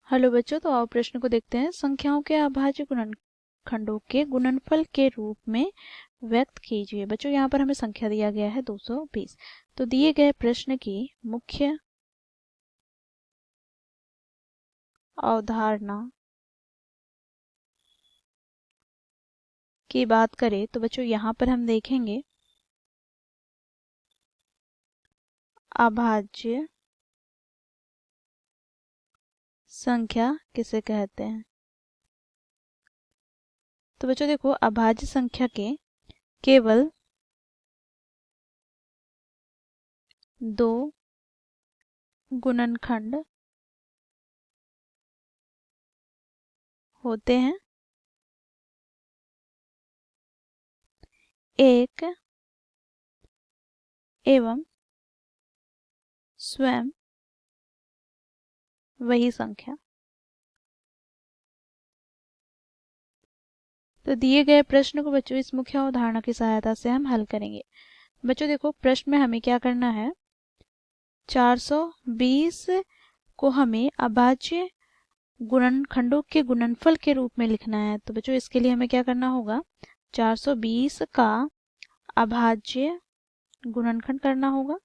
Hello बच्चों, तो आओ प्रश्न को देखते हैं। संख्याओं के अभाज्य गुणनखंडों के गुणनफल के रूप में व्यक्त कीजिए। बच्चों यहाँ पर हमें संख्या दिया गया है 220। तो दिए गए प्रश्न की मुख्य अवधारणा की बात करें तो बच्चों यहाँ पर हम देखेंगे अभाज्य संख्या किसे कहते हैं। तो बच्चों देखो, अभाज्य संख्या के केवल दो गुणनखंड होते हैं, एक एवं स्वयं वही संख्या। तो दिए गए प्रश्न को बच्चों इस मुख्य अवधारणा की सहायता से हम हल करेंगे। बच्चों देखो, प्रश्न में हमें क्या करना है, 420 को हमें अभाज्य गुणनखंडों के गुणनफल के रूप में लिखना है। तो बच्चों इसके लिए हमें क्या करना होगा, 420 का अभाज्य गुणनखंड करना होगा।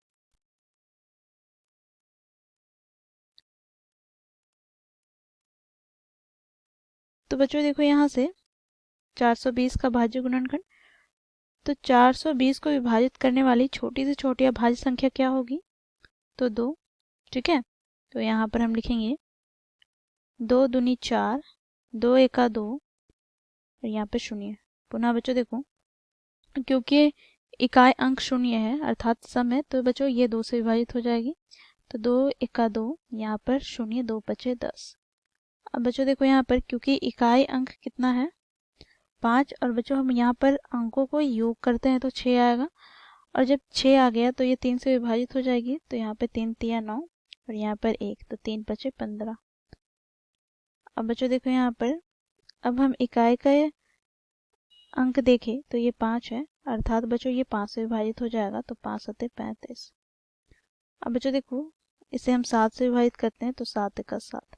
तो बच्चों देखो, यहाँ से 420 का भाज्य गुणनखंड, तो 420 को विभाजित करने वाली छोटी से छोटी अभाज्य संख्या क्या होगी, तो 2। ठीक है, तो यहाँ पर हम लिखेंगे 2 दूनी 4, 2 एका 2 और यहाँ पे 0। पुनः बच्चों देखो, क्योंकि इकाई अंक 0 है अर्थात सम है, तो बच्चों ये 2 से विभाजित हो जाएगी। तो 2 एका 2, यहाँ पर 0, 2 पचे 10। अब बच्चों देखो, यहाँ पर क्योंकि इकाई अंक कितना है, 5, और बच्चों हम यहाँ पर अंकों को योग करते हैं तो 6 आएगा, और जब 6 आ गया तो ये 3 से विभाजित हो जाएगी। तो यहाँ पे 3 तिया 9 और यहाँ पर 1, तो 3 पचे 15। अब बच्चों देखो, यहाँ पर अब हम इकाई का अंक देखें तो ये 5 है, अर्थात बच्चों ये 5 से विभाजित हो जाएगा, तो 5 सते 35। अब बच्चों देखो, इसे हम 7 से विभाजित करते हैं तो 7 एका 7।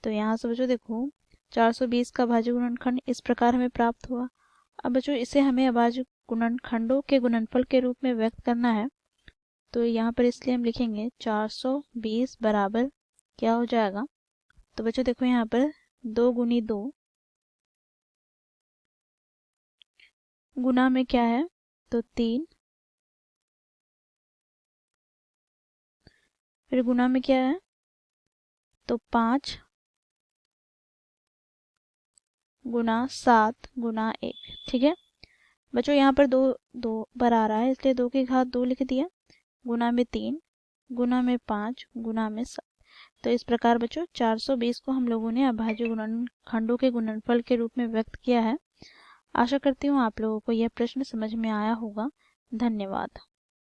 तो यहाँ से बच्चों देखो, 420 का भाज्य गुणनखंड इस प्रकार हमें प्राप्त हुआ। अब बच्चों इसे हमें अभाज्य गुणनखंडों के गुणनफल के रूप में व्यक्त करना है। तो यहाँ पर इसलिए हम लिखेंगे 420 बराबर क्या हो जाएगा, तो बच्चों देखो यहाँ पर 2 गुनी 2 गुना में क्या है, तो 3, फिर गुना में क्या है, तो 5 गुना 7 गुना 1। ठीक है बच्चों, यहाँ पर 2 2 बार आ रहा है, इसलिए 2 की घात 2 लिख दिया, गुना में 3 गुना में 5 गुना में 7। तो इस प्रकार बच्चों 420 को हम लोगों ने अभाज्य गुणनखंडों के गुणनफल के रूप में व्यक्त किया है। आशा करती हूँ आप लोगों को यह प्रश्न समझ में आया होगा। धन्यवाद।